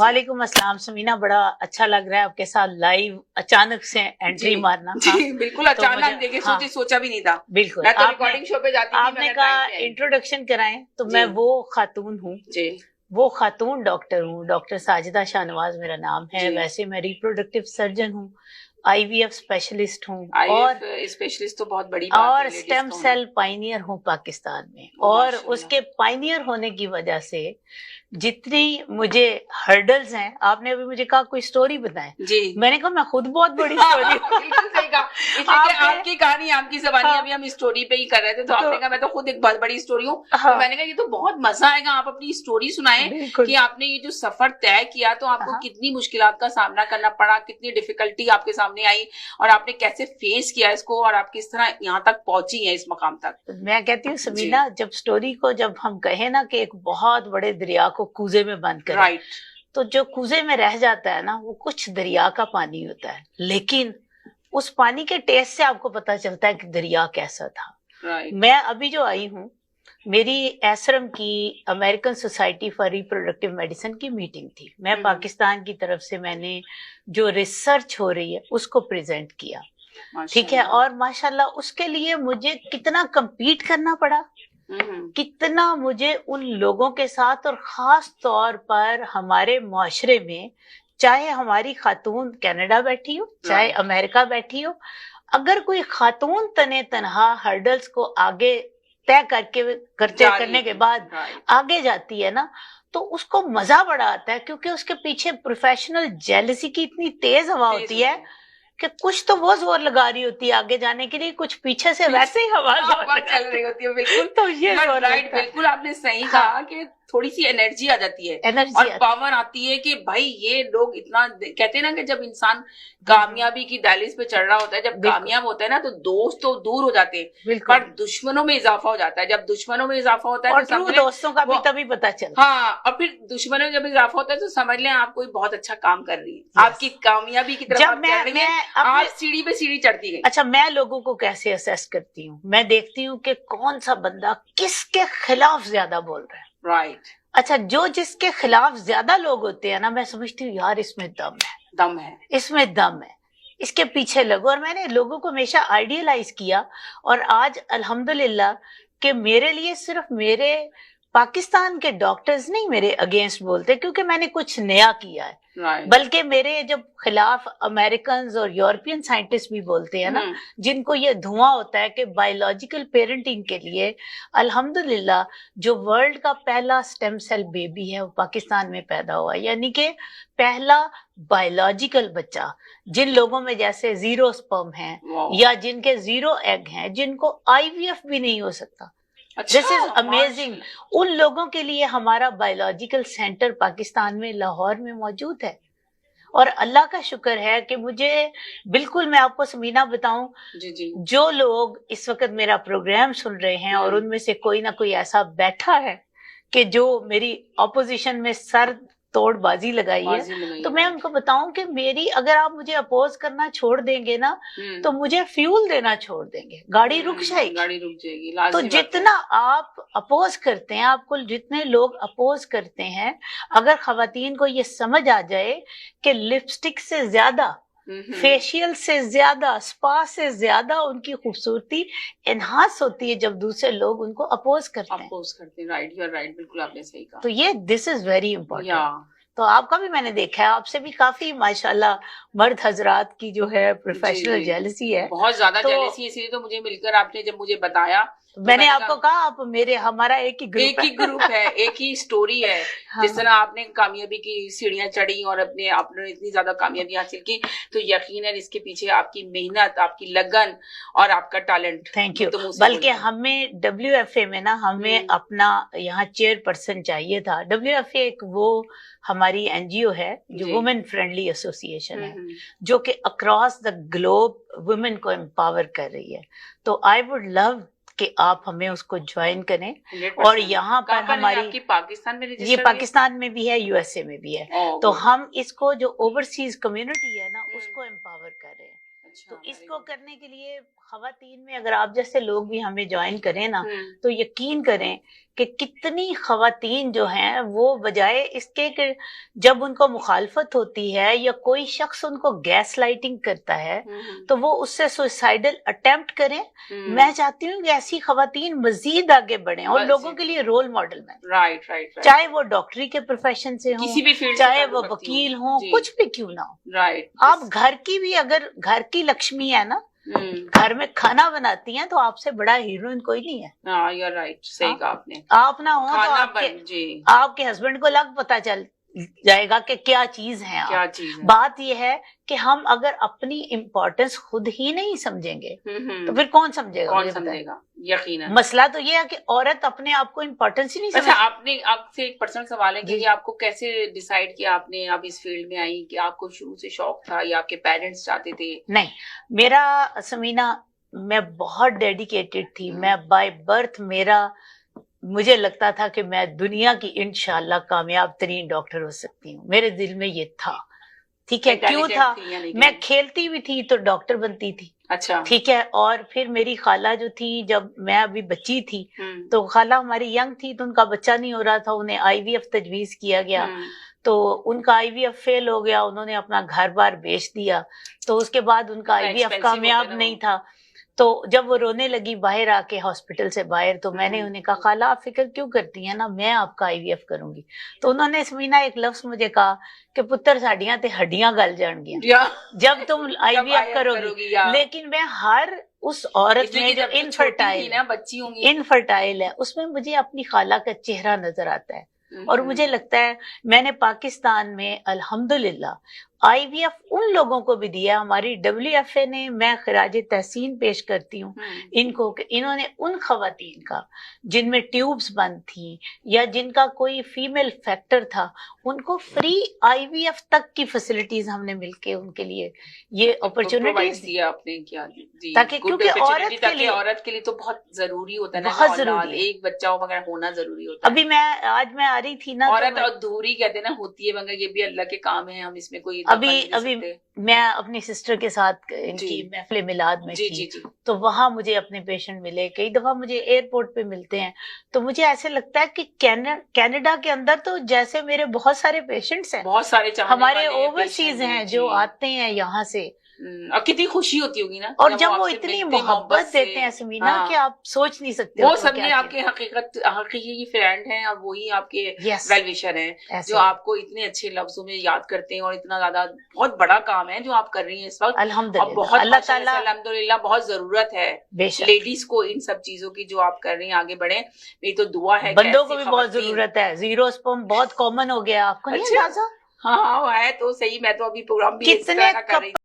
वालेकुम अस्सलाम समीना, बड़ा अच्छा लग रहा है आपके साथ लाइव अचानक से एंट्री मारना। जी बिल्कुल अचानक, देखिए सोचा भी नहीं था। बिल्कुल मैं तो रिकॉर्डिंग शो पे जाती थी। आपने कहा इंट्रोडक्शन कराएं तो मैं वो खातून हूँ जी, वो खातून डॉक्टर हूँ। डॉक्टर साजिदा शाहनवाज मेरा नाम है। वैसे मैं रिप्रोडक्टिव सर्जन हूँ, IVF स्पेशलिस्ट हूँ और स्पेशलिस्ट तो बहुत बड़ी बात और है, स्टेम सेल पाइनियर हूँ पाकिस्तान में। और उसके पाइनियर होने की वजह से जितनी मुझे हर्डल्स हैं, आपने अभी मुझे कहा कोई स्टोरी बताएं जी, मैंने कहा मैं खुद बहुत बड़ी स्टोरी बिल्कुल सही कहा, इसलिए आपकी कहानी आपकी ज़बानी अभी हम स्टोरी पे ही कर रहे थे तो आपने कहा मैं तो खुद एक बहुत बड़ी स्टोरी हूँ। तो मैंने कहा ये तो बहुत मजा आएगा, आप अपनी स्टोरी सुनाएं कि आपने ये जो सफर तय किया तो आपको कितनी मुश्किलात का सामना करना पड़ा, कितनी डिफिकल्टी आपके सामने आई और आपने कैसे फेस किया इसको और आप किस तरह यहाँ तक पहुंची है इस मकाम तक। मैं कहती हूँ समीना, जब स्टोरी को जब हम कहे ना कि एक बहुत बड़े दरिया को कूजे में बंद करें, राइट, तो जो कूजे में रह जाता है ना वो कुछ दरिया का पानी होता है, लेकिन उस पानी के टेस्ट से आपको पता चलता है कि दरिया कैसा था। राइट, मैं अभी जो आई हूँ, मेरी एसरम की American society for reproductive medicine की मीटिंग थी। मैं पाकिस्तान की तरफ से मैंने जो रिसर्च हो रही है उसको प्रेजेंट किया, ठीक है। और माशाल्लाह उसके लिए मुझे कितना compete करना पड़ा, कितना मुझे उन लोगों के साथ, और खास तौर पर हमारे मुआशरे में, चाहे हमारी खातून कनाडा बैठी हो चाहे अमेरिका बैठी हो, अगर कोई खातून तने तनहा हर्डल्स को आगे तय करने के बाद आगे जाती है ना, तो उसको मजा बड़ा आता है, क्योंकि उसके पीछे प्रोफेशनल जेलसी की इतनी तेज हवा होती है कि कुछ तो वो जोर लगा रही होती है आगे जाने के लिए, कुछ पीछे से वैसे ही हवा चल रही होती है। बिल्कुल तो ये राइट, बिल्कुल आपने सही कहा कि थोड़ी सी एनर्जी आ जाती है, और पावर आती है कि भाई ये लोग इतना, कहते हैं ना कि जब इंसान कामयाबी की दहलीज पे चढ़ रहा होता है, जब कामयाब होता है ना तो दोस्त तो दूर हो जाते हैं पर दुश्मनों में इजाफा हो जाता है। जब दुश्मनों में इजाफा होता है तो दोस्तों का भी तभी पता चलता है। हाँ, और फिर दुश्मनों में जब इजाफा होता है तो समझ लें आप कोई बहुत अच्छा काम कर रही है, आपकी कामयाबी की तरफ आप चढ़ रही है, आप सीढ़ी पे सीढ़ी चढ़ती गई। अच्छा, मैं लोगों को कैसे असेस करती हूँ, मैं देखती हूँ कि कौन सा बंदा किसके खिलाफ ज्यादा बोल रहा है। राइट, अच्छा, जो जिसके खिलाफ ज्यादा लोग होते हैं ना, मैं समझती हूँ यार इसमें दम है, इसमें दम है, इसके पीछे लगो। और मैंने लोगों को हमेशा आइडियलाइज किया, और आज अल्हम्दुलिल्लाह कि मेरे लिए सिर्फ मेरे पाकिस्तान के डॉक्टर्स नहीं मेरे अगेंस्ट बोलते क्योंकि मैंने कुछ नया किया है, बल्कि मेरे जब खिलाफ अमेरिकन और यूरोपियन साइंटिस्ट भी बोलते हैं ना, जिनको ये धुआं होता है कि बायोलॉजिकल पेरेंटिंग के लिए अल्हम्दुलिल्लाह जो वर्ल्ड का पहला स्टेम सेल बेबी है वो पाकिस्तान में पैदा हुआ, यानी कि पहला बायोलॉजिकल बच्चा। जिन लोगों में जैसे 0 स्पर्म है या जिनके 0 एग हैं, जिनको IVF भी नहीं हो सकता, दिस इज अमेजिंग, उन लोगों के लिए हमारा बायोलॉजिकल सेंटर पाकिस्तान में लाहौर में मौजूद है। और अल्लाह का शुक्र है कि मुझे बिल्कुल, मैं आपको समीना बताऊं, जो लोग इस वक्त मेरा प्रोग्राम सुन रहे हैं और उनमें से कोई ना कोई ऐसा बैठा है कि जो मेरी ऑपोजिशन में सर तोड़बाजी लगाई है, तो मैं उनको बताऊं कि मेरी, अगर आप मुझे अपोज करना छोड़ देंगे ना तो मुझे फ्यूल देना छोड़ देंगे, गाड़ी रुक जाएगी। तो जितना आप अपोज करते हैं, आपको जितने लोग अपोज करते हैं, अगर खवातीन को ये समझ आ जाए कि लिपस्टिक से ज्यादा, फेशियल से ज्यादा, स्पा से ज्यादा उनकी खूबसूरती एनहांस होती है जब दूसरे लोग उनको अपोज करते हैं। राइट, यू आर राइट, बिल्कुल आपने सही कहा। तो ये दिस इज वेरी इंपॉर्टेंट। तो आपका भी मैंने देखा है, आपसे भी काफी माशाल्लाह मर्द हजरात की जो है प्रोफेशनल जेलसी है, बहुत ज्यादा जेलसी, इसलिए तो मुझे मिलकर आपने जब मुझे बताया तो मैंने आपको कहा आप हमारा एक ही ग्रुप है, एक ही स्टोरी है। हाँ। जिस तरह आपने कामयाबी की सीढ़ियां चढ़ी और आपने इतनी ज्यादा कामयाबी हासिल की, तो यकीनन इसके पीछे आपकी मेहनत, आपकी लगन और आपका टैलेंट। Thank you. बल्कि हमें WFA में ना, हमें अपना यहाँ चेयरपर्सन चाहिए था। WFA एक वो हमारी NGO है जो वुमेन फ्रेंडली एसोसिएशन है, जो कि अक्रॉस द ग्लोब वुमेन को एम्पावर कर रही है। तो आई वुड लव कि आप हमें उसको ज्वाइन करें। और यहाँ पर हमारी पाकिस्तान में, ये पाकिस्तान में भी है, USA में भी है। तो हम इसको जो ओवरसीज कम्युनिटी है ना, उसको एम्पावर कर रहे हैं। तो इसको करने के लिए خواتین میں اگر آپ جیسے لوگ بھی ہمیں جوائن کریں نا تو یقین کریں کہ کتنی خواتین جو ہیں وہ بجائے اس کے کہ جب ان کو مخالفت ہوتی ہے یا کوئی شخص ان کو گیس لائٹنگ کرتا ہے تو وہ اس سے سوسائڈل اٹیمپٹ کریں. میں چاہتی ہوں کہ ایسی خواتین مزید آگے بڑھیں اور لوگوں کے لیے رول ماڈل میں, رائٹ چاہے وہ ڈاکٹری کے پروفیشن سے ہوں, کسی بھی فیلڈ, چاہے وہ وکیل ہوں, کچھ بھی کیوں نہ ہو. رائٹ, آپ گھر کی بھی اگر گھر کی لکشمی ہے نا, گھر میں کھانا بناتی ہیں تو آپ سے بڑا ہیروئن کوئی نہیں ہے. ہاں یو رائٹ, صحیح کہا آپ نے. آپ نہ ہو تو آپ کے ہسبینڈ کو الگ پتا چل جائے گا کہ کیا چیز ہے. کیا چیز ہے. بات یہ ہے کہ ہم اگر اپنی امپورٹنس خود ہی نہیں سمجھیں گے تو پھر کون سمجھے گا؟ کون سمجھے گا؟ یقیناً. مسئلہ تو یہ ہے کہ عورت اپنے آپ کو امپورٹنس ہی نہیں سمجھتی. اچھا, آپ نے, آپ سے ایک پرسنل سوال ہے کہ آپ کو کیسے ڈیسائیڈ کیا آپ نے آپ اس فیلڈ میں آئی, کہ آپ کو شروع سے شوق تھا یا آپ کے پیرنٹس چاہتے تھے؟ نہیں, میرا سمینا میں بہت ڈیڈیکیٹڈ تھی. میں بائی برتھ مجھے لگتا تھا کہ میں دنیا کی انشاءاللہ کامیاب ترین ڈاکٹر ہو سکتی ہوں. میرے دل میں یہ تھا. ٹھیک ہے, کیوں تھا؟ میں کھیلتی بھی تھی تو ڈاکٹر بنتی تھی. اچھا, ٹھیک ہے. اور پھر میری خالہ جو تھی, جب میں ابھی بچی تھی تو خالہ ہماری ینگ تھی تو ان کا بچہ نہیں ہو رہا تھا, انہیں آئی وی ایف تجویز کیا گیا تو ان کا آئی وی ایف فیل ہو گیا, انہوں نے اپنا گھر بار بیچ دیا. تو اس کے بعد ان کا آئی وی ایف کامیاب نہیں تھا. تو جب وہ رونے لگی باہر آ کے ہاسپٹل سے باہر, تو میں نے انہیں کہا خالہ آپ فکر کیوں کرتی ہیں نا, میں آپ کا آئی وی ایف کروں گی. تو انہوں نے سمینا ایک لفظ مجھے کہا کہ پتر ساڈیاں تے ہڈیاں گل جان گیا جب تم آئی وی ایف کرو گی. لیکن میں ہر اس عورت میں جو انفرٹائل ہے اس میں مجھے اپنی خالہ کا چہرہ نظر آتا ہے. اور مجھے لگتا ہے میں نے پاکستان میں الحمدللہ آئی وی ایف ان لوگوں کو بھی دیا. ہماری ڈبلیو ایف اے نے, میں خراج تحسین پیش کرتی ہوں ان کو کہ انہوں نے ان خواتین کا جن میں ٹیوبز بند تھیں یا جن کا کوئی فیمیل فیکٹر تھا, ان کو فری آئی وی ایف تک کی فیسلٹیز ہم نے مل کے ان کے لیے یہ اپرچونٹیز دیا آپ نے. کیا تاکہ کیونکہ عورت کے لیے تو بہت ضروری ہوتا ہے, بہت ضروری, ایک بچہ وغیرہ ہونا ضروری ہوتا ہے. ابھی آج میں آ رہی تھی نا, عورت ادھوری کہتے ہیں نا, ہوتی ہے, مگر یہ بھی اللہ کے کام ہے, ہم اس میں کوئی ابھی میں اپنی سسٹر کے ساتھ ان کی محفل میلاد میں تھی تو وہاں مجھے اپنے پیشنٹ ملے. کئی دفعہ مجھے ایئرپورٹ پہ ملتے ہیں تو مجھے ایسے لگتا ہے کہ کینیڈا کے اندر تو جیسے میرے بہت سارے پیشنٹس ہیں, بہت سارے ہمارے اوورسیز ہیں جو آتے ہیں یہاں سے, اور کتنی خوشی ہوتی ہوگی نا. اور جب وہ اتنی محبت دیتے ہیں سمینا کہ آپ سوچ نہیں سکتے. وہ سب میں آپ کے حقیقی فرینڈ ہیں اور وہی آپ کے ویل وشر ہیں جو آپ کو اتنے اچھے لفظوں میں یاد کرتے ہیں, اور اتنا زیادہ بہت بڑا کام ہے جو آپ کر رہی ہیں اس وقت الحمدللہ. بہت اللہ تعالیٰ الحمدللہ بہت ضرورت ہے لیڈیز کو ان سب چیزوں کی جو آپ کر رہی ہیں, آگے بڑھیں. میری تو دعا ہے. بندوں کو بھی بہت ضرورت ہے. زیرو سپرم بہت کامن ہو گیا, آپ کو نہیں اندازہ؟ ہاں ہے تو صحیح. میں تو ابھی پروگرام بھی اس طرح کا کر رہی